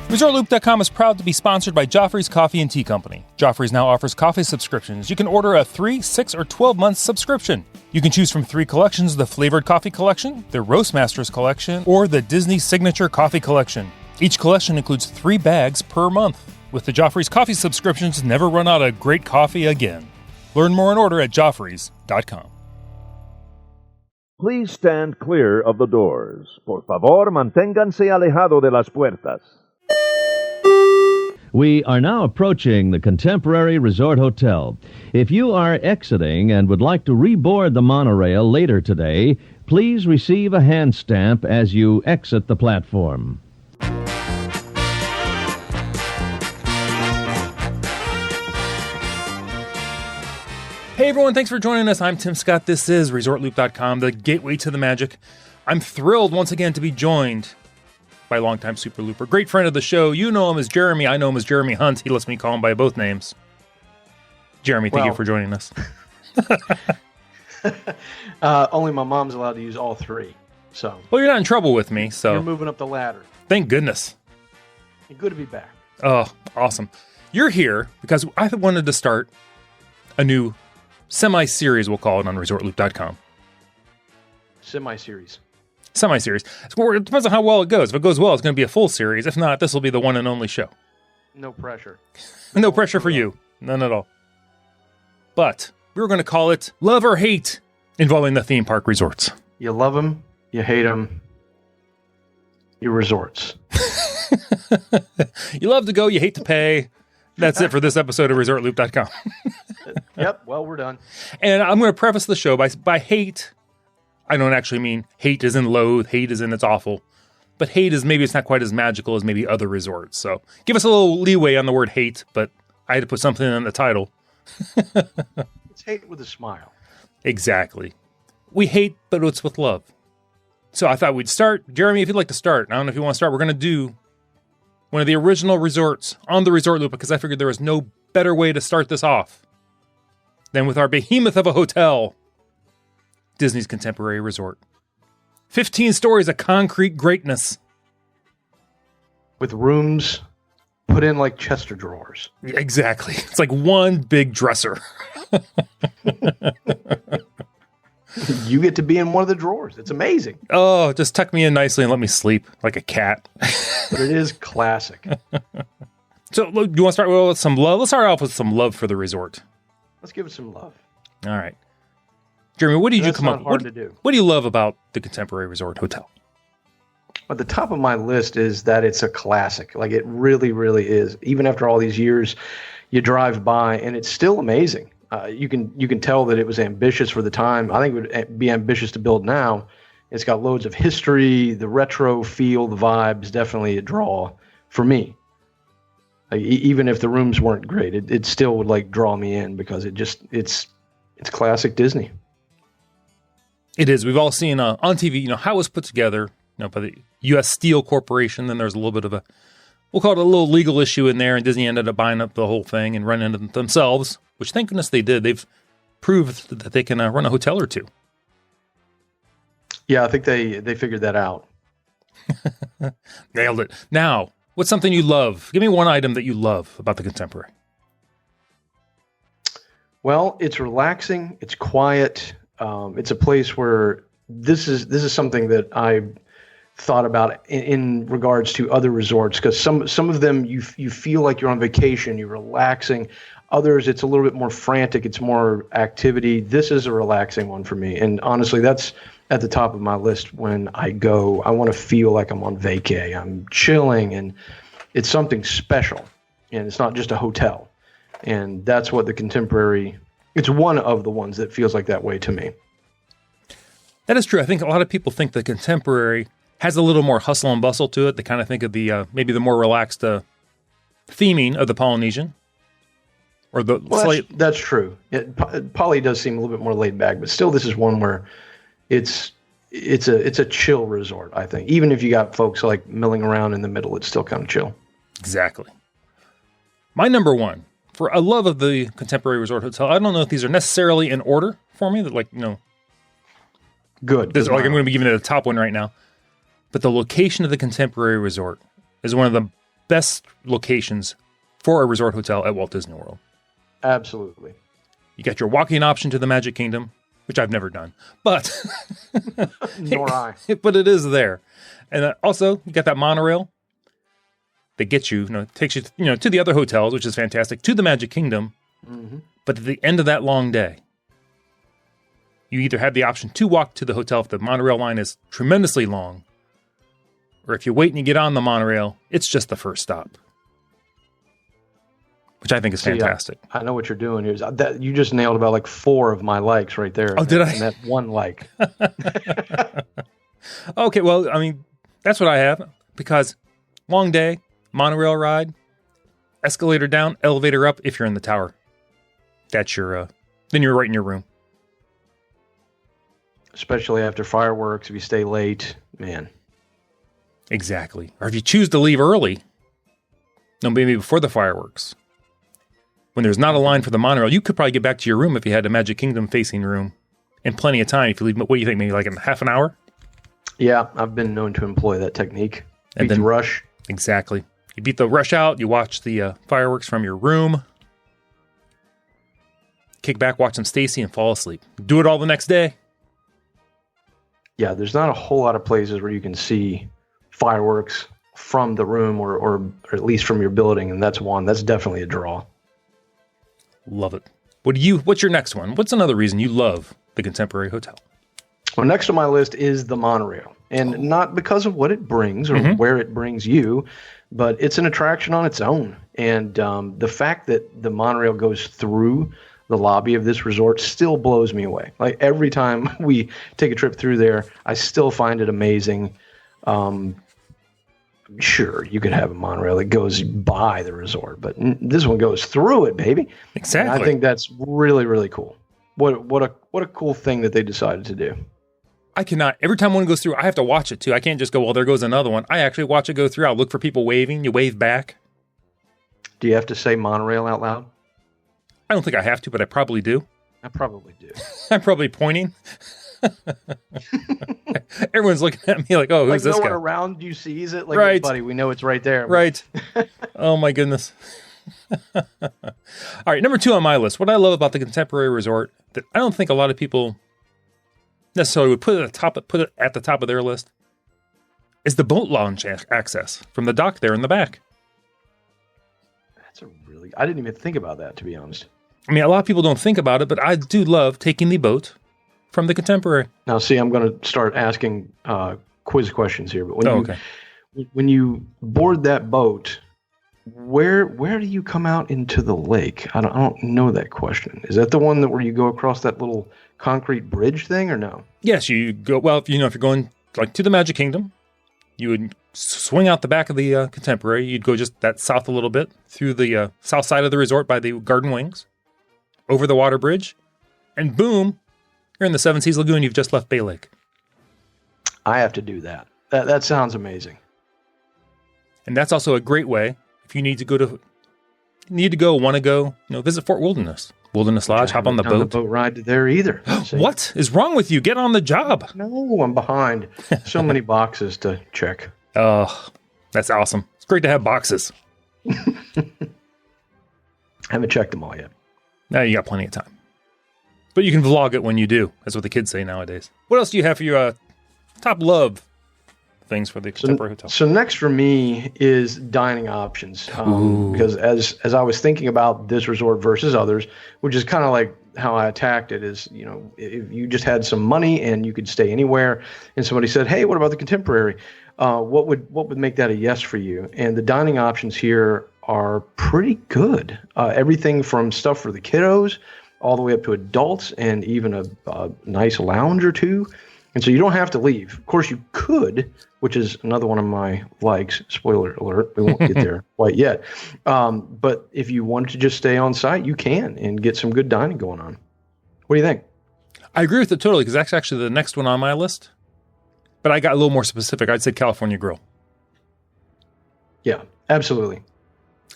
ResortLoop.com is proud to be sponsored by Joffrey's Coffee and Tea Company. Joffrey's now offers coffee subscriptions. You can order a 3, 6, or 12-month subscription. You can choose from 3 collections, the Flavored Coffee Collection, the Roastmasters Collection, or the Disney Signature Coffee Collection. Each collection includes 3 bags per month. With the Joffrey's Coffee subscriptions, never run out of great coffee again. Learn more and order at Joffreys.com. Please stand clear of the doors. Por favor, manténganse alejado de las puertas. We are now approaching the Contemporary Resort Hotel. If you are exiting and would like to reboard the monorail later today, please receive a hand stamp as you exit the platform. Hey everyone, thanks for joining us. I'm Tim Scott. This is ResortLoop.com, the gateway to the magic. I'm thrilled once again to be joined by longtime Super Looper, great friend of the show. You know him as Jeremy. I know him as Jeremy Hunt. He lets me call him by both names. Jeremy, thank you for joining us. Only my mom's allowed to use all 3. So. Well, you're not in trouble with me, so. You're moving up the ladder. Thank goodness. Good to be back. Oh, awesome. You're here because I wanted to start a new semi-series, we'll call it, on ResortLoop.com. Semi-series. It depends on how well it goes. If it goes well, it's going to be a full series. If not, this will be the one and only show. No pressure. No pressure for you. None at all. But we were going to call it Love or Hate, involving the theme park resorts. You love them, you hate them, your resorts. You love to go, you hate to pay. That's it for this episode of ResortLoop.com. Yep, well, we're done. And I'm going to preface the show by hate. I don't actually mean hate as in loathe, hate as in it's awful. But hate is maybe it's not quite as magical as maybe other resorts. So give us a little leeway on the word hate, but I had to put something in the title. It's hate with a smile. Exactly. We hate, but it's with love. So I thought we'd start. Jeremy, if you'd like to start. I don't know if you want to start. We're going to do one of the original resorts on the Resort Loop because I figured there was no better way to start this off than with our behemoth of a hotel, Disney's Contemporary Resort. 15 stories of concrete greatness. With rooms put in like Chester drawers. Exactly. It's like one big dresser. You get to be in one of the drawers. It's amazing. Oh, just tuck me in nicely and let me sleep like a cat. But it is classic. So, do you want to start with some love? Let's start off with some love for the resort. Let's give it some love. All right. Jeremy, what did you come up with? To do. What do you love about the Contemporary Resort Hotel? At the top of my list is that it's a classic. Like, it really, really is. Even after all these years, you drive by, and it's still amazing. You can tell that it was ambitious for the time. I think it would be ambitious to build now. It's got loads of history, the retro feel, the vibes, definitely a draw for me. Like, even if the rooms weren't great, it still would like draw me in because it's classic Disney. It is. We've all seen on TV, how it was put together, by the U.S. Steel Corporation. Then there's a little bit of we'll call it a little legal issue in there, and Disney ended up buying up the whole thing and running it themselves, which thank goodness they did. They've proved that they can run a hotel or two. Yeah, I think they figured that out. Nailed it. Now, what's something you love? Give me one item that you love about the Contemporary. Well, it's relaxing. It's quiet. It's a place where this is something that I thought about in regards to other resorts, because some of them you feel like you're on vacation, you're relaxing. Others, it's a little bit more frantic. It's more activity. This is a relaxing one for me. And honestly, that's at the top of my list when I go. I want to feel like I'm on vacay. I'm chilling, and it's something special. And it's not just a hotel. And that's what the Contemporary, it's one of the ones that feels like that way to me. That is true. I think a lot of people think the Contemporary has a little more hustle and bustle to it. They kind of think of the maybe the more relaxed theming of the Polynesian. Or the that's true. Poly does seem a little bit more laid back, but still, this is one where it's a chill resort. I think even if you got folks like milling around in the middle, it's still kind of chill. Exactly. My number one for a love of the Contemporary Resort Hotel. I don't know if these are necessarily in order for me. That good. I'm going to be giving it a top one right now. But the location of the Contemporary Resort is one of the best locations for a resort hotel at Walt Disney World. Absolutely. You got your walk-in option to the Magic Kingdom, which I've never done, but Nor I. but it is there. And also, you got that monorail that gets you, takes you, to the other hotels, which is fantastic, to the Magic Kingdom. Mm-hmm. But at the end of that long day, you either have the option to walk to the hotel if the monorail line is tremendously long, or if you wait and you get on the monorail, it's just the first stop, which I think is fantastic. I know what you're doing here. You just nailed about like 4 of my likes right there. Oh, did I? And that one like. Okay, well, I mean, that's what I have, because long day, monorail ride, escalator down, elevator up if you're in the tower. That's your, then you're right in your room. Especially after fireworks, if you stay late, man. Exactly. Or if you choose to leave early, maybe before the fireworks, when there's not a line for the monorail, you could probably get back to your room if you had a Magic Kingdom facing room in plenty of time. If you leave, what do you think, maybe like in half an hour? Yeah, I've been known to employ that technique. And Beat then the rush. Exactly. You beat the rush out, you watch the fireworks from your room, kick back, watch some Stacy, and fall asleep. Do it all the next day. Yeah, there's not a whole lot of places where you can see fireworks from the room or at least from your building, and that's one. That's definitely a draw. Love it. What's your next one? What's another reason you love the Contemporary Hotel? Well, next on my list is the monorail. And not because of what it brings or where it brings you, but it's an attraction on its own. And the fact that the monorail goes through the lobby of this resort still blows me away. Like every time we take a trip through there, I still find it amazing. Sure, you could have a monorail that goes by the resort, but this one goes through it, baby. Exactly. And I think that's really, really cool. What a cool thing that they decided to do. I cannot. Every time one goes through, I have to watch it too. I can't just go, well, there goes another one. I actually watch it go through. I'll look for people waving. You wave back. Do you have to say monorail out loud? I don't think I have to, but I probably do. I probably do. I'm probably pointing. Everyone's looking at me like, oh, who's like this no guy? one around you sees it. Like, Right. buddy, we know it's right there. Right. Oh, my goodness. All right, number 2 on my list. What I love about the Contemporary Resort that I don't think a lot of people necessarily would put it at the top of their list is the boat launch access from the dock there in the back. I didn't even think about that, to be honest. I mean, a lot of people don't think about it, but I do love taking the boat from the Contemporary. Now, see, I'm going to start asking quiz questions here. But when you board that boat, where do you come out into the lake? I don't know that question. Is that the one where you go across that little concrete bridge thing, or no? Yes, you go. Well, if you're going like to the Magic Kingdom, you would swing out the back of the Contemporary. You'd go just that south a little bit through the south side of the resort by the Garden Wings, over the water bridge, and boom, you're in the Seven Seas Lagoon. You've just left Bay Lake. I have to do that. That sounds amazing. And that's also a great way if you want to go, visit Fort Wilderness Lodge, hop on the boat. The boat ride there either. What is wrong with you? Get on the job. No, I'm behind. So many boxes to check. Oh, that's awesome. It's great to have boxes. Haven't checked them all yet. Now you got plenty of time. But you can vlog it when you do. That's what the kids say nowadays. What else do you have for your top love things for the Contemporary Hotel? So next for me is dining options. Because as I was thinking about this resort versus others, which is kind of like how I attacked it, is, if you just had some money and you could stay anywhere and somebody said, hey, what about the Contemporary? What would make that a yes for you? And the dining options here are pretty good. Everything from stuff for the kiddos all the way up to adults, and even a nice lounge or two. And so you don't have to leave. Of course, you could, which is another one of my likes. Spoiler alert, we won't get there quite yet. But if you wanted to just stay on site, you can and get some good dining going on. What do you think? I agree with it totally, because that's actually the next one on my list. But I got a little more specific. I'd say California Grill. Yeah, absolutely.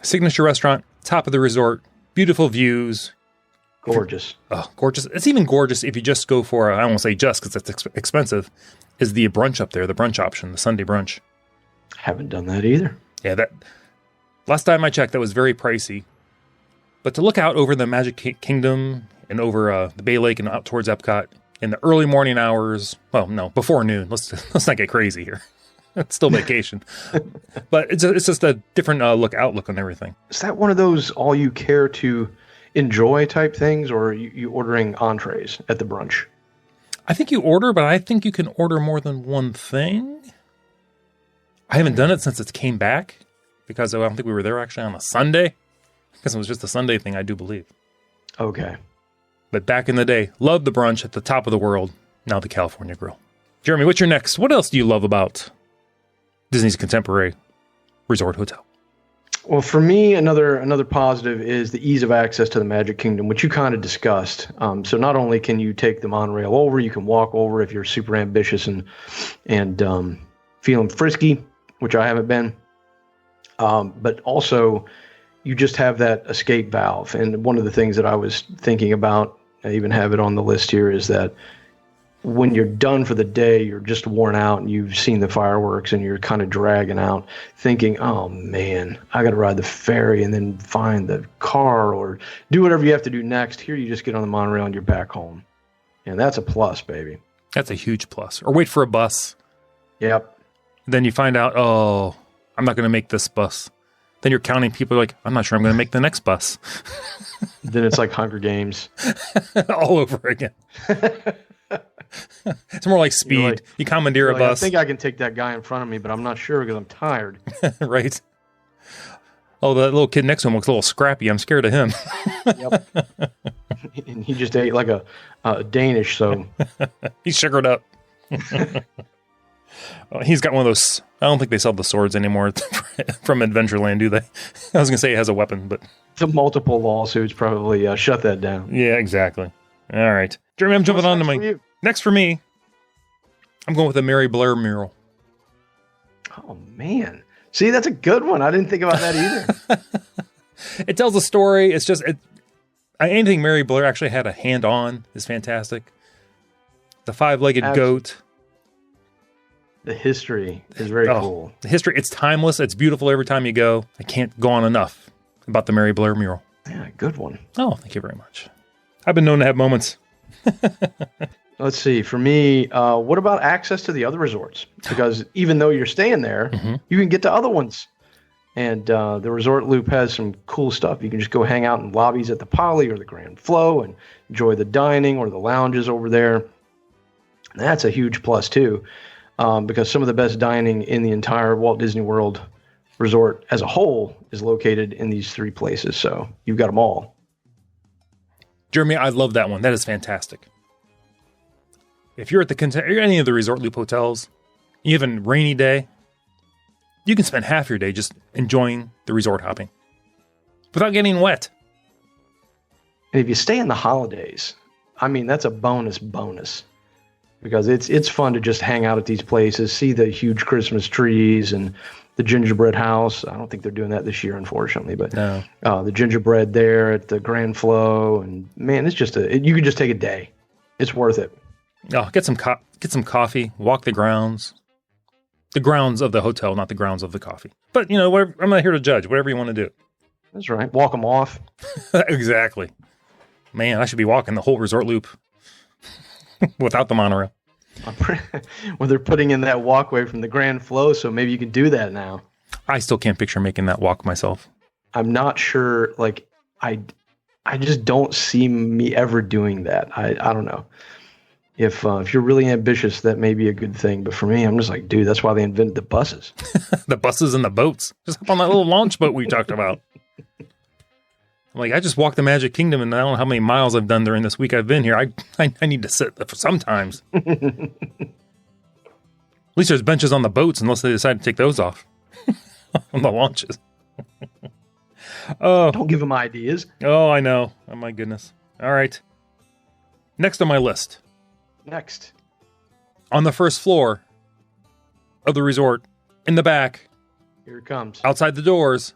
Signature restaurant, top of the resort, beautiful views. Gorgeous. Oh, gorgeous. It's even gorgeous if you just go for, I won't say just because it's expensive, is the brunch up there, the brunch option, the Sunday brunch. Haven't done that either. Yeah, Last time I checked, that was very pricey. But to look out over the Magic Kingdom and over the Bay Lake and out towards Epcot in the early morning hours, well, no, before noon. Let's not get crazy here. It's still vacation. But it's just a different outlook on everything. Is that one of those all you care to enjoy type things, or are you ordering entrees at the brunch? I think you order, but I think you can order more than one thing. I haven't done it since it came back because I don't think we were there actually on a Sunday. Because it was just a Sunday thing, I do believe. Okay. But back in the day, loved the brunch at the top of the world. Now the California Grill. Jeremy, what's your next? What else do you love about Disney's Contemporary Resort Hotel? Well, for me, another positive is the ease of access to the Magic Kingdom, which you kind of discussed. So not only can you take the monorail over, you can walk over if you're super ambitious and feeling frisky, which I haven't been. But also, you just have that escape valve. And one of the things that I was thinking about, I even have it on the list here, is that when you're done for the day, you're just worn out and you've seen the fireworks and you're kind of dragging out thinking, oh man, I got to ride the ferry and then find the car or do whatever you have to do next. Here you just get on the monorail and you're back home. And that's a plus, baby. That's a huge plus. Or wait for a bus. Yep. Then you find out, oh, I'm not going to make this bus. Then you're counting people like, I'm not sure I'm going to make the next bus. Then it's like Hunger Games. All over again. It's more like speed. Like, you commandeer a bus. I think I can take that guy in front of me, but I'm not sure because I'm tired. Right. Oh, the little kid next to him looks a little scrappy. I'm scared of him. Yep. And he just ate like a Danish, so. He's sugared up. He's got one of those. I don't think they sell the swords anymore from Adventureland, do they? I was going to say it has a weapon, but. The multiple lawsuits probably shut that down. Yeah, exactly. All right. Jeremy, I'm jumping on to my. Next for me, I'm going with the Mary Blair mural. Oh, man. See, that's a good one. I didn't think about that either. It tells a story. It's just anything Mary Blair actually had a hand on is fantastic. The five-legged goat. The history is very cool. The history, it's timeless. It's beautiful every time you go. I can't go on enough about the Mary Blair mural. Yeah, good one. Oh, thank you very much. I've been known to have moments. Let's see. For me, what about access to the other resorts? Because even though you're staying there, you can get to other ones. And the Resort Loop has some cool stuff. You can just go hang out in lobbies at the Poly or the Grand Flow and enjoy the dining or the lounges over there. And that's a huge plus, too, because some of the best dining in the entire Walt Disney World Resort as a whole is located in these three places. So you've got them all. Jeremy, I love that one. That is fantastic. If you're at any of the Resort Loop hotels, you have a rainy day, you can spend half your day just enjoying the resort hopping without getting wet. And if you stay in the holidays, I mean, that's a bonus because it's fun to just hang out at these places, see the huge Christmas trees and the gingerbread house. I don't think they're doing that this year, unfortunately, but no. The gingerbread there at the Grand Flow, and man, it's just you could just take a day. It's worth it. Oh, get some coffee, walk the grounds of the hotel, not the grounds of the coffee. But whatever, I'm not here to judge. Whatever you want to do. That's right. Walk them off. Exactly. Man, I should be walking the whole Resort Loop without the monorail. Well, they're putting in that walkway from the Grand Flow, so maybe you can do that now. I still can't picture making that walk myself. I'm not sure. Like, I just don't see me ever doing that. I don't know. If you're really ambitious, that may be a good thing. But for me, I'm just like, dude, that's why they invented the buses. The buses and the boats. Just hop on that little launch boat we talked about. Like, I just walked the Magic Kingdom, and I don't know how many miles I've done during this week I've been here. I need to sit for sometimes. At least there's benches on the boats, unless they decide to take those off on the launches. Oh, don't give them ideas. Oh, I know. Oh, my goodness. All right. Next on my list. Next. On the first floor of the resort, in the back. Here it comes. Outside the doors.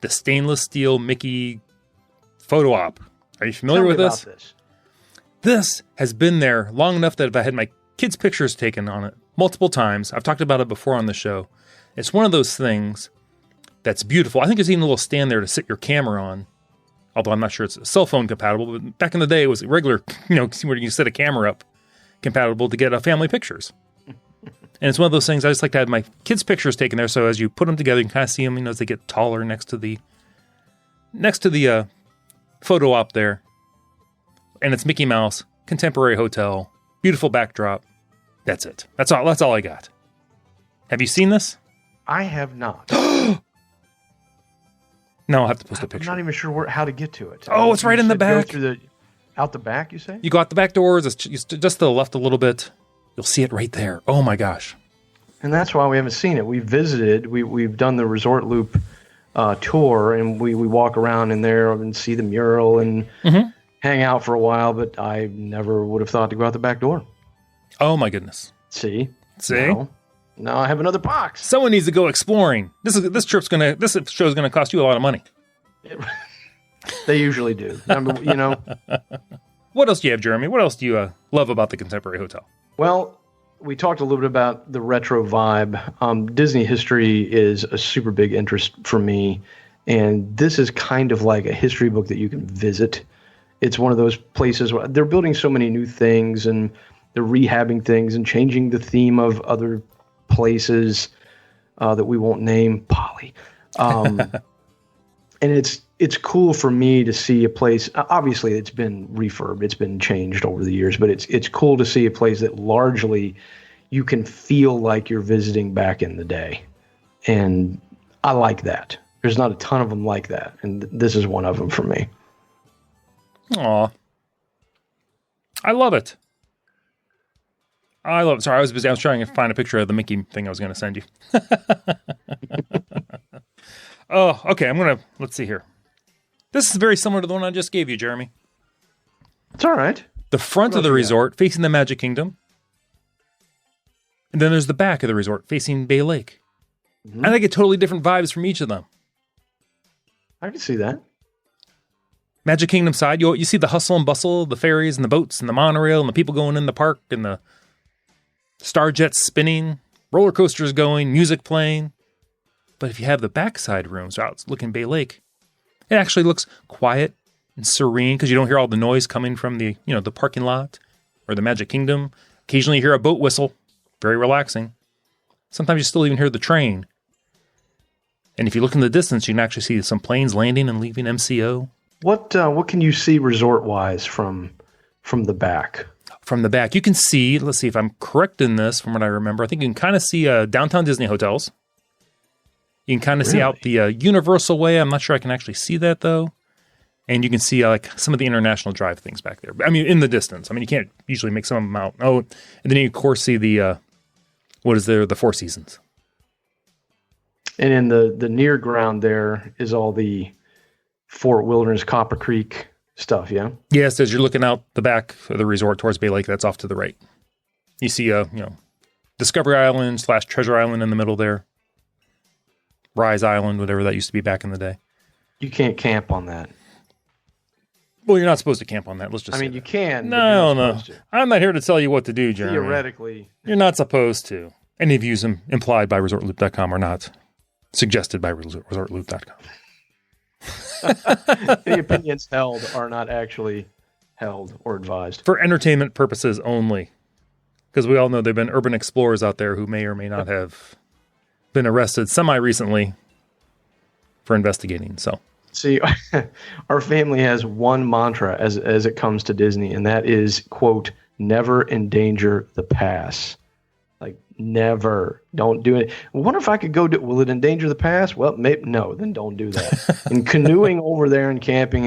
The stainless steel Mickey photo op. Are you familiar with this? This has been there long enough that if I had my kids' pictures taken on it multiple times, I've talked about it before on the show. It's one of those things that's beautiful. I think there's even a little stand there to sit your camera on. Although I'm not sure it's cell phone compatible, but back in the day it was regular, where you set a camera up compatible to get family pictures. And it's one of those things I just like to have my kids' pictures taken there, so as you put them together, you can kind of see them, as they get taller next to the photo op there. And it's Mickey Mouse, contemporary hotel, beautiful backdrop. That's it. That's all I got. Have you seen this? I have not. No, I'll have to post a picture. I'm not even sure how to get to it. Oh, it's right in the back. Go out the back, you say? You go out the back doors, it's just to the left a little bit. You'll see it right there. Oh my gosh. And that's why we haven't seen it. We've visited, we've done the Resort Loop tour, and we walk around in there and see the mural and hang out for a while, but I never would have thought to go out the back door. Oh my goodness. See? Now I have another box. Someone needs to go exploring. This show's gonna cost you a lot of money. They usually do. What else do you have, Jeremy? What else do you love about the Contemporary Hotel? Well, we talked a little bit about the retro vibe. Disney history is a super big interest for me, and this is kind of like a history book that you can visit. It's one of those places where they're building so many new things, and they're rehabbing things and changing the theme of other places that we won't name, Polly. And it's cool for me to see a place. Obviously, it's been refurbed, it's been changed over the years, but it's cool to see a place that largely you can feel like you're visiting back in the day, and I like that. There's not a ton of them like that, and this is one of them for me. Aw, I love it. I love it. Sorry, I was busy. I was trying to find a picture of the Mickey thing I was going to send you. Oh, okay. Let's see here. This is very similar to the one I just gave you, Jeremy. It's all right. The front of the resort facing the Magic Kingdom. And then there's the back of the resort facing Bay Lake. Mm-hmm. I get totally different vibes from each of them. I can see that. Magic Kingdom side, you see the hustle and bustle, the ferries and the boats and the monorail and the people going in the park and the star jets spinning, roller coasters going, music playing. But if you have the backside rooms out looking Bay Lake, it actually looks quiet and serene because you don't hear all the noise coming from the parking lot or the Magic Kingdom. Occasionally you hear a boat whistle, very relaxing. Sometimes you still even hear the train. And if you look in the distance, you can actually see some planes landing and leaving MCO. What can you see resort-wise from the back? From the back, you can see, let's see if I'm correct in this from what I remember, I think you can kind of see downtown Disney hotels. You can kind of see out the Universal Way. I'm not sure I can actually see that, though. And you can see some of the International Drive things back there. I mean, in the distance. I mean, you can't usually make some of them out. Oh, and then you, of course, see the Four Seasons. And in the near ground there is all the Fort Wilderness, Copper Creek stuff, yeah? Yes, as you're looking out the back of the resort towards Bay Lake, that's off to the right. You see, Discovery Island / Treasure Island in the middle there. Rise Island, whatever that used to be back in the day. You can't camp on that. Well, you're not supposed to camp on that. Let's just say you can. No. I'm not here to tell you what to do, Jeremy. Theoretically. You're not supposed to. Any views implied by ResortLoop.com are not suggested by ResortLoop.com. The opinions held are not actually held or advised. For entertainment purposes only. Because we all know there have been urban explorers out there who may or may not have been arrested semi-recently for investigating. So, see, our family has one mantra as it comes to Disney, and that is, quote, never endanger the pass. Like, never. Don't do it. I wonder if I could will it endanger the pass? Well, maybe, no, then don't do that. And canoeing over there and camping,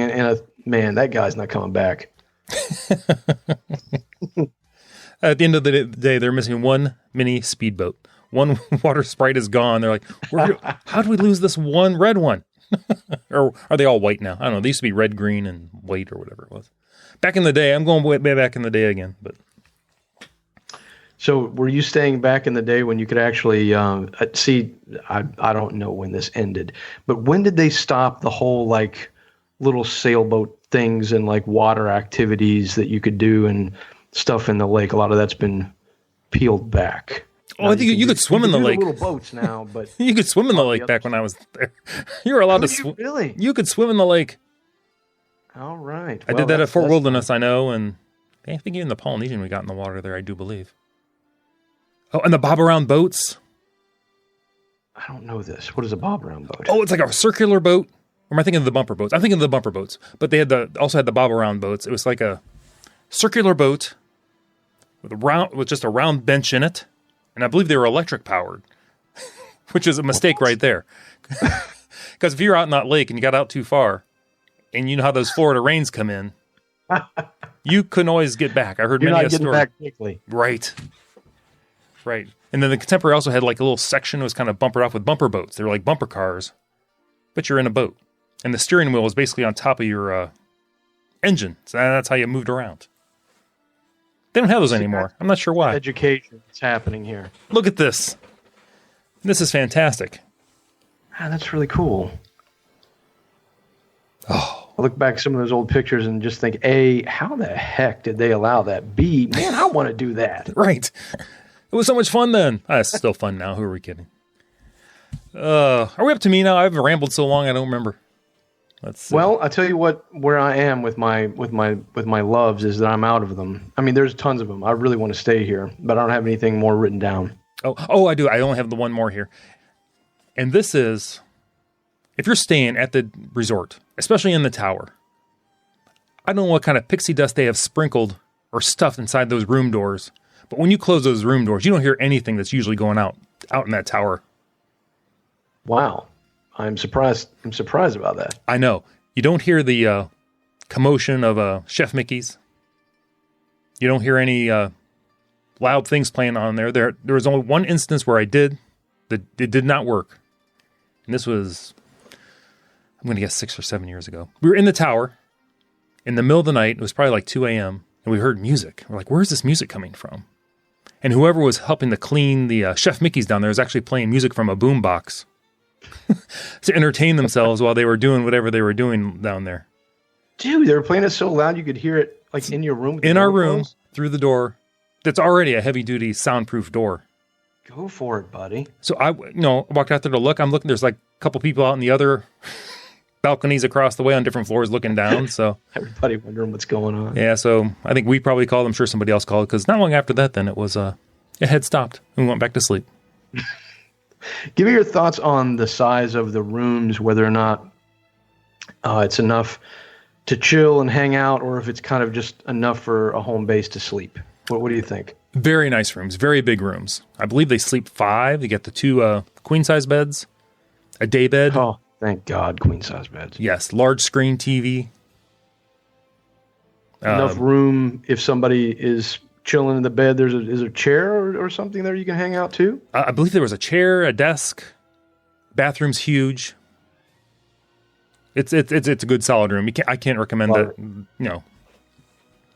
man, that guy's not coming back. At the end of the day, they're missing one mini speedboat. One water sprite is gone. They're like, how do we lose this one red one? Or are they all white now? I don't know. They used to be red, green, and white or whatever it was. Back in the day, I'm going way back in the day again. But so were you staying back in the day when you could actually see, I don't know when this ended, but when did they stop the whole little sailboat things and water activities that you could do and stuff in the lake? A lot of that's been peeled back. Oh, I think you could swim in the lake. Little boats now, but you could swim in the lake back when I was there. You were allowed to swim. Really? You could swim in the lake. All right. I did that at Fort Wilderness, I know, and I think even the Polynesian we got in the water there, I do believe. Oh, and the bob around boats. I don't know this. What is a bob around boat? Oh, it's like a circular boat. Or am I thinking of the bumper boats? I'm thinking of the bumper boats, but they also had the bob around boats. It was like a circular boat with just a round bench in it, and I believe they were electric powered, which is a mistake right there. Because if you're out in that lake and you got out too far, and you know how those Florida rains come in, you couldn't always get back. I heard You're many not a getting story. back quickly. Right. And then the Contemporary also had like a little section that was kind of bumpered off with bumper boats. They were like bumper cars, but you're in a boat. And the steering wheel was basically on top of your engine. So that's how you moved around. They don't have those anymore. I'm not sure why. Education is happening here. Look at this. This is fantastic. Ah, that's really cool. Oh. I look back at some of those old pictures and just think, A, how the heck did they allow that? B, man, I want to do that. Right. It was so much fun then. It's still fun now. Who are we kidding? Are we up to me now? I've rambled so long I don't remember. Let's see. Well, I tell you what, where I am with my loves is that I'm out of them. I mean, there's tons of them. I really want to stay here, but I don't have anything more written down. Oh, I do. I only have the one more here. And this is, if you're staying at the resort, especially in the tower, I don't know what kind of pixie dust they have sprinkled or stuffed inside those room doors, but when you close those room doors, you don't hear anything that's usually going out in that tower. Wow. I'm surprised about that. I know. You don't hear the commotion of Chef Mickey's. You don't hear any loud things playing on there. There was only one instance where it did not work. And this was, I'm going to guess 6 or 7 years ago. We were in the tower in the middle of the night. It was probably like 2 a.m. and we heard music. We're like, where's this music coming from? And whoever was helping to clean the Chef Mickey's down there was actually playing music from a boombox to entertain themselves while they were doing whatever they were doing down there. Dude, they were playing it so loud you could hear it like in your room. In our room, through the door. That's already a heavy-duty soundproof door. Go for it, buddy. So I walked out there to look. I'm looking. There's like a couple people out in the other balconies across the way on different floors looking down. So everybody wondering what's going on. Yeah. So I think we probably called. I'm sure somebody else called because not long after that, then it was it had stopped and we went back to sleep. Give me your thoughts on the size of the rooms, whether or not it's enough to chill and hang out, or if it's kind of just enough for a home base to sleep. What do you think? Very nice rooms, very big rooms. I believe they sleep 5. You get the 2 queen-size beds, a day bed. Oh, thank God, queen-size beds. Yes, large screen TV. Enough room if somebody is chilling in the bed. Is a chair or something there you can hang out too? I believe there was a chair, a desk. Bathroom's huge. It's a good solid room. I can't recommend that.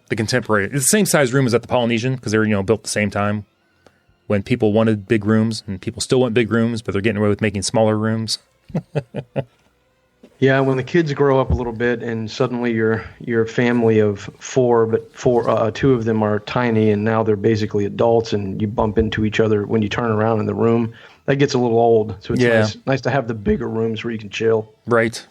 The Contemporary. It's the same size room as at the Polynesian because they were built at the same time when people wanted big rooms and people still want big rooms, but they're getting away with making smaller rooms. Yeah, when the kids grow up a little bit and suddenly you're a family of 4, but 2 of them are tiny and now they're basically adults and you bump into each other when you turn around in the room, that gets a little old. So it's nice to have the bigger rooms where you can chill. Right.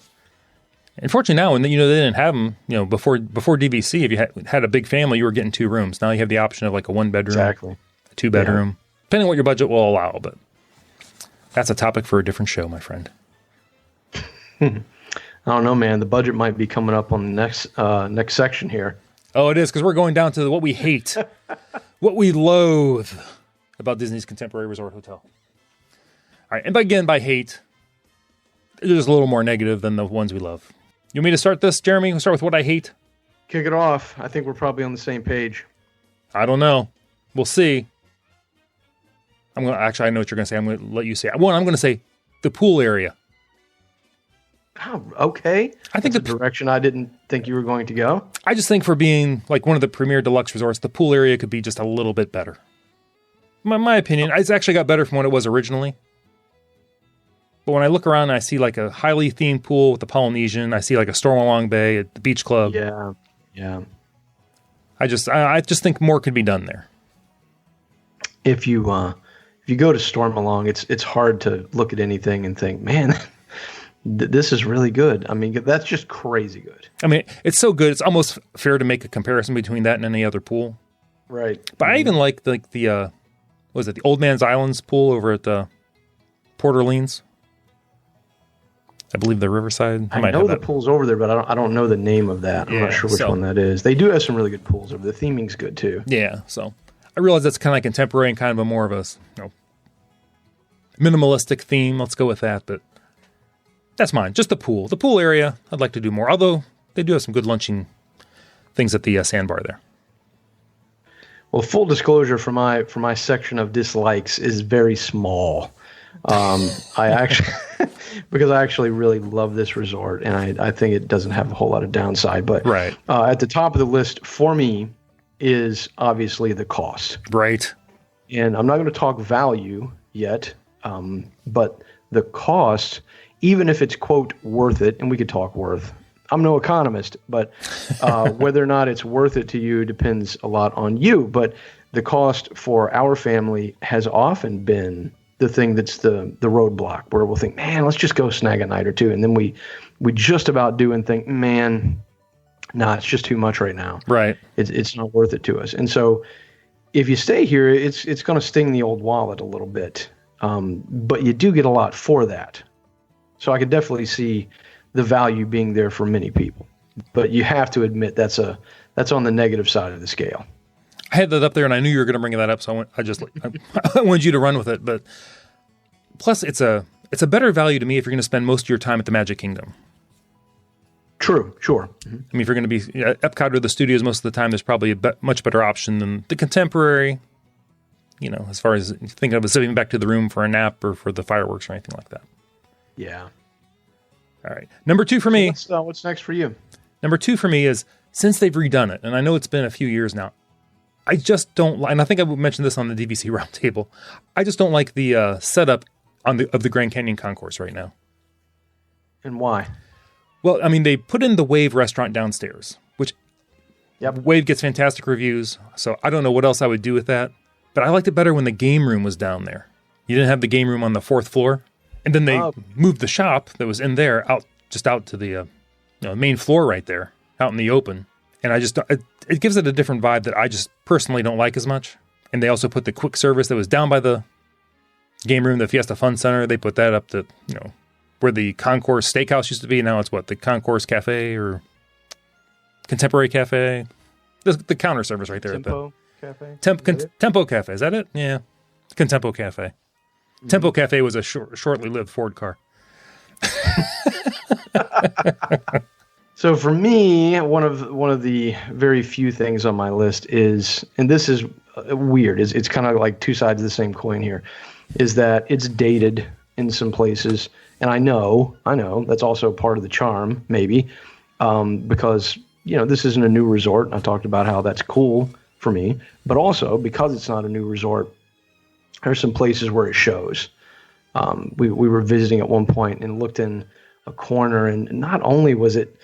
Unfortunately now, when they didn't have them, before DVC, if you had a big family, you were getting 2 rooms. Now you have the option of like a 1-bedroom, a 2-bedroom, depending on what your budget will allow. But that's a topic for a different show, my friend. I don't know, man. The budget might be coming up on the next section here. Oh, it is, because we're going down to what we hate, what we loathe about Disney's Contemporary Resort Hotel. All right, and by hate, it's just a little more negative than the ones we love. You want me to start this, Jeremy? We'll start with what I hate. Kick it off. I think we're probably on the same page. I don't know. We'll see. I know what you're going to say. I'm going to let you say it. I'm going to say the pool area. Oh, okay. I think that's the direction I didn't think you were going to go. I just think for being like one of the premier deluxe resorts, the pool area could be just a little bit better. My opinion, it's actually got better from what it was originally. But when I look around and I see like a highly themed pool with the Polynesian, I see like a Stormalong Bay at the beach club. Yeah. I just think more could be done there. If you if you go to Stormalong, it's hard to look at anything and think, man, this is really good. I mean, that's just crazy good. I mean, it's so good. It's almost fair to make a comparison between that and any other pool. Right. But I even like the what was it, the Old Man's Islands pool over at Port Orleans. I believe the Riverside. I know the pool's over there, but I don't know the name of that. I'm not sure which one that is. They do have some really good pools over there. The theming's good too. Yeah, so I realize that's kind of like contemporary and kind of a more of a minimalistic theme. Let's go with that, but that's mine. Just the pool. The pool area, I'd like to do more. Although they do have some good lunching things at the sandbar there. Well, full disclosure for my section of dislikes is very small. Because I actually really love this resort, and I think it doesn't have a whole lot of downside. But at the top of the list for me is obviously the cost. Right. And I'm not going to talk value yet, but the cost, even if it's, quote, worth it, and we could talk worth. I'm no economist, but whether or not it's worth it to you depends a lot on you. But the cost for our family has often been the thing that's the roadblock, where we'll think, man, let's just go snag a night or two. And then we just about do and think, man, nah, it's just too much right now. Right. It's not worth it to us. And so if you stay here, it's going to sting the old wallet a little bit. But you do get a lot for that. So I could definitely see the value being there for many people. But you have to admit that's on the negative side of the scale. I had that up there, and I knew you were going to bring that up, so I wanted you to run with it. But plus, it's a better value to me if you're going to spend most of your time at the Magic Kingdom. True, sure. Mm-hmm. I mean, if you're going to be at Epcot or the studios most of the time, there's probably a much better option than the Contemporary. As far as thinking of sitting back to the room for a nap or for the fireworks or anything like that. Yeah. All right. Number 2 for me. So what's next for you? Number 2 for me is, since they've redone it, and I know it's been a few years now, I just don't like, and I think I mentioned this on the DVC Roundtable, I just don't like the setup of the Grand Canyon Concourse right now. And why? Well, I mean, they put in the Wave restaurant downstairs, which Wave gets fantastic reviews, so I don't know what else I would do with that. But I liked it better when the game room was down there. You didn't have the game room on the 4th floor. And then they moved the shop that was in there out to the main floor right there, out in the open. And I just, it gives it a different vibe that I just personally don't like as much. And they also put the quick service that was down by the game room, the Fiesta Fun Center. They put that up to, where the Concourse Steakhouse used to be. Now it's the Concourse Cafe or Contemporary Cafe. The counter service right there. Tempo Cafe? Tempo Cafe. Is that it? Yeah. Contempo Cafe. Mm-hmm. Tempo Cafe was a shortly lived Ford car. So for me, one of the very few things on my list is, and this is weird, it's kind of like two sides of the same coin here, is that it's dated in some places. And I know that's also part of the charm, maybe, because, this isn't a new resort. And I talked about how that's cool for me, but also because it's not a new resort, there's some places where it shows. We were visiting at one point and looked in a corner, and not only was it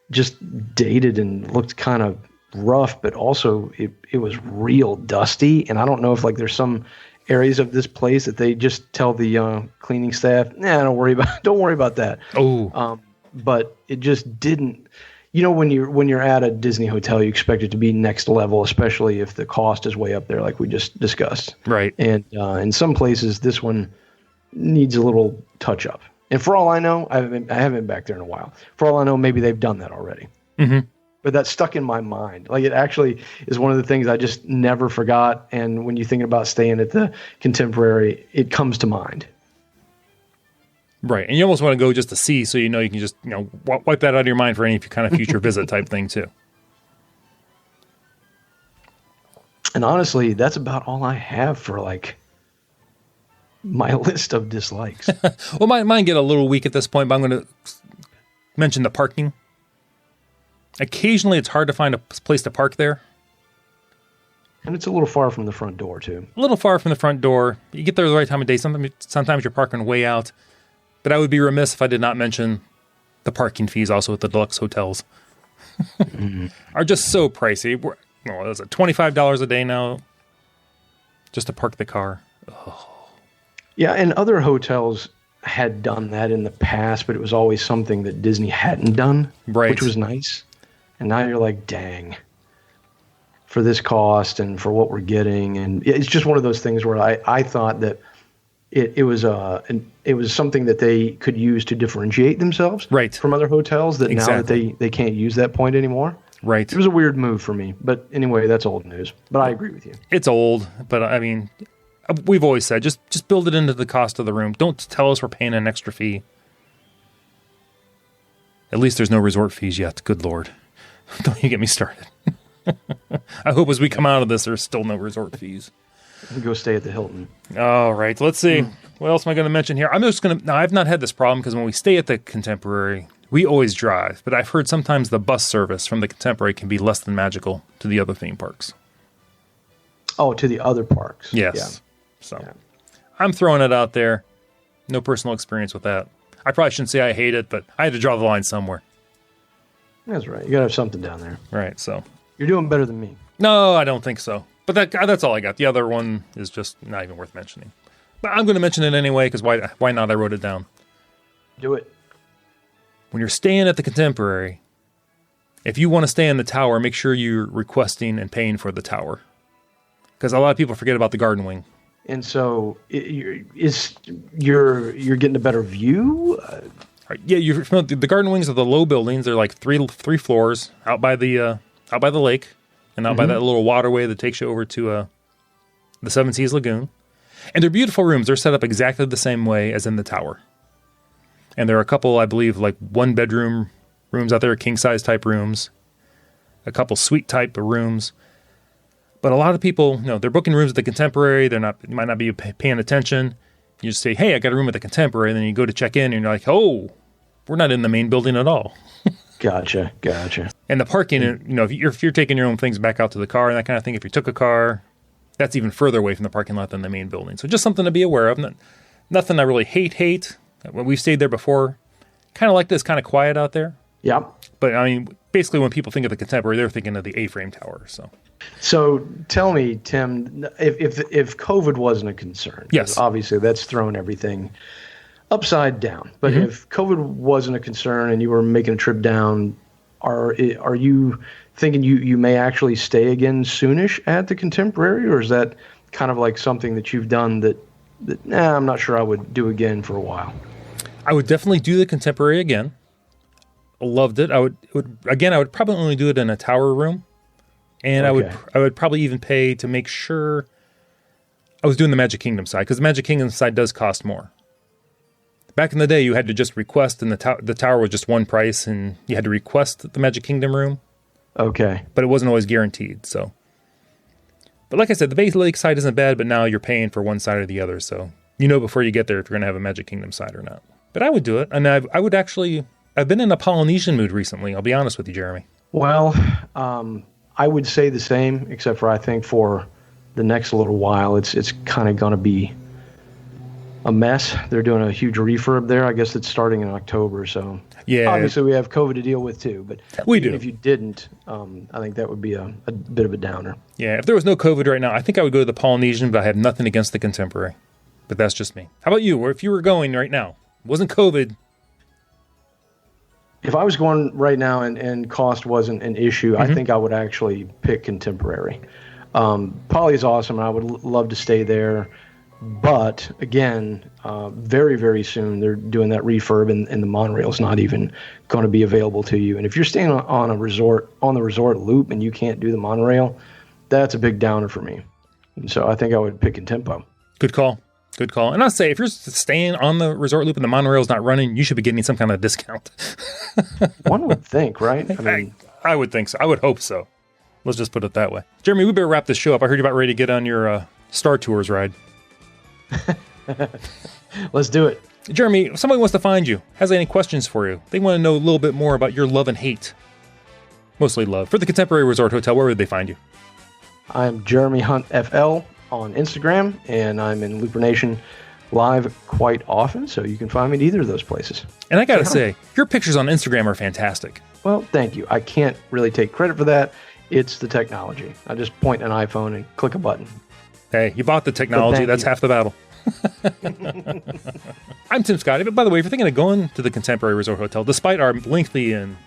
just dated and looked kind of rough, but also it was real dusty. And I don't know if there's some areas of this place that they just tell the cleaning staff, don't worry about that. Oh, but it just didn't. When you're at a Disney hotel, you expect it to be next level, especially if the cost is way up there, like we just discussed. Right. And in some places, this one needs a little touch up. And for all I know, I haven't been back there in a while. For all I know, maybe they've done that already. Mm-hmm. But that's stuck in my mind. It actually is one of the things I just never forgot. And when you're thinking about staying at the Contemporary, it comes to mind. Right. And you almost want to go just to see, so you can just wipe that out of your mind for any kind of future visit type thing too. And honestly, that's about all I have for my list of dislikes. Well, mine get a little weak at this point, but I'm going to mention the parking. Occasionally, it's hard to find a place to park there. And it's a little far from the front door, too. A little far from the front door. You get there the right time of day. Sometimes you're parking way out. But I would be remiss if I did not mention the parking fees also at the deluxe hotels. Are just so pricey. Is it $25 a day now just to park the car? Oh. Yeah, and other hotels had done that in the past, but it was always something that Disney hadn't done, right, which was nice. And now you're like, dang, for this cost and for what we're getting. And it's just one of those things where I thought that it was something that they could use to differentiate themselves right, from other hotels that exactly. now that they can't use that point anymore. Right. It was a weird move for me. But anyway, that's old news. But I agree with you. It's old, but I mean, we've always said, just build it into the cost of the room. Don't tell us we're paying an extra fee. At least there's no resort fees yet. Good Lord. Don't you get me started. I hope as we come out of this, there's still no resort fees. Go stay at the Hilton. All right. Let's see. What else am I going to mention here? Now, I've not had this problem because when we stay at the Contemporary, we always drive. But I've heard sometimes the bus service from the Contemporary can be less than magical to the other theme parks. Oh, to the other parks. Yes. Yeah. So Yeah. I'm throwing it out there. No personal experience with that. I probably shouldn't say I hate it, but I had to draw the line somewhere. That's right. You got to have something down there. Right, so. You're doing better than me. No, I don't think so. But that's all I got. The other one is just not even worth mentioning. But I'm going to mention it anyway, because why not? I wrote it down. Do it. When you're staying at the Contemporary, if you want to stay in the tower, make sure you're requesting and paying for the tower. Because a lot of people forget about the garden wing. And so you're getting a better view? Right. Yeah, the garden wings are the low buildings. They're like three floors out by the lake and out by that little waterway that takes you over to the Seven Seas Lagoon. And they're beautiful rooms. They're set up exactly the same way as in the tower. And there are a couple, I believe, like one-bedroom rooms out there, king-size type rooms, a couple suite type of rooms. But a lot of people, they're booking rooms at the Contemporary. They might not be paying attention. You just say, hey, I got a room at the Contemporary. And then you go to check in and you're like, oh, we're not in the main building at all. Gotcha. And the parking, if you're taking your own things back out to the car and that kind of thing, if you took a car, that's even further away from the parking lot than the main building. So just something to be aware of. Nothing I really hate. When we've stayed there before, kind of like this, kind of quiet out there. Yeah. But I mean, basically when people think of the Contemporary, they're thinking of the A-frame tower. So tell me, Tim, if COVID wasn't a concern, yes, obviously that's thrown everything upside down. But if COVID wasn't a concern and you were making a trip down, are you thinking you may actually stay again soonish at the Contemporary, or is that kind of like something that you've done that I'm not sure I would do again for a while? I would definitely do the Contemporary again. I loved it. I would probably only do it in a tower room. And okay. I would probably even pay to make sure I was doing the Magic Kingdom side, because the Magic Kingdom side does cost more. Back in the day, you had to just request, and the tower was just one price, and you had to request the Magic Kingdom room. Okay. But it wasn't always guaranteed, so. But like I said, the Bay Lake side isn't bad, but now you're paying for one side or the other, so you know before you get there if you're going to have a Magic Kingdom side or not. But I would do it, and I've been in a Polynesian mood recently, I'll be honest with you, Jeremy. Well, I would say the same, except for I think for the next little while, it's kind of going to be a mess. They're doing a huge refurb there. I guess it's starting in October, so yeah. Obviously we have COVID to deal with too. But we do. If you didn't, I think that would be a bit of a downer. Yeah, if there was no COVID right now, I think I would go to the Polynesian, but I have nothing against the Contemporary. But that's just me. How about you? Or if you were going right now, it wasn't COVID. If I was going right now and cost wasn't an issue, I think I would actually pick Contemporary. Poly is awesome, and I would love to stay there. But again, very, very soon they're doing that refurb, and the monorail is not even going to be available to you. And if you're staying on the resort loop and you can't do the monorail, that's a big downer for me. And so I think I would pick Contempo. Good call. And I'll say, if you're staying on the resort loop and the monorail's not running, you should be getting some kind of discount. One would think, right? I would think so. I would hope so. Let's just put it that way. Jeremy, we better wrap this show up. I heard you're about ready to get on your Star Tours ride. Let's do it. Jeremy, if somebody wants to find you, has any questions for you, they want to know a little bit more about your love and hate, mostly love, for the Contemporary Resort Hotel, where would they find you? I'm Jeremy Hunt FL on Instagram, and I'm in Looper Nation live quite often, so you can find me at either of those places. And I gotta say, your pictures on Instagram are fantastic. Well, thank you. I can't really take credit for that. It's the technology. I just point an iPhone and click a button. Hey, you bought the technology. That's half the battle. I'm Tim Scott. By the way, if you're thinking of going to the Contemporary Resort Hotel, despite our lengthy and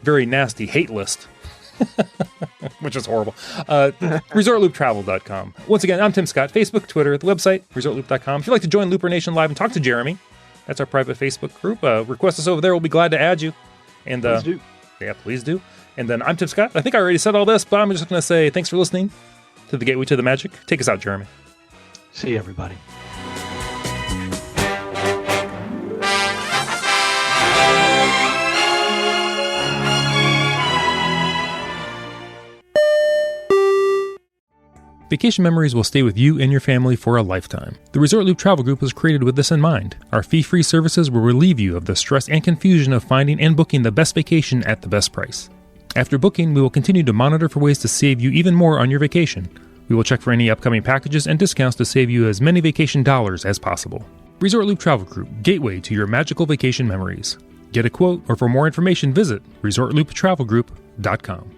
very nasty hate list, which is horrible, ResortLoop.com. Once again, I'm Tim Scott. Facebook, Twitter, the website, ResortLoop.com. If you'd like to join Looper Nation Live and talk to Jeremy, that's our private Facebook group. Request us over there. We'll be glad to add you. And please do. Yeah, please do. And then I'm Tim Scott. I think I already said all this, but I'm just going to say thanks for listening to the Gateway to the Magic. Take us out, Jeremy. See you, everybody. Vacation memories will stay with you and your family for a lifetime. The Resort Loop Travel Group was created with this in mind. Our fee-free services will relieve you of the stress and confusion of finding and booking the best vacation at the best price. After booking, we will continue to monitor for ways to save you even more on your vacation. We will check for any upcoming packages and discounts to save you as many vacation dollars as possible. Resort Loop Travel Group, gateway to your magical vacation memories. Get a quote, or for more information, visit ResortLoopTravelGroup.com.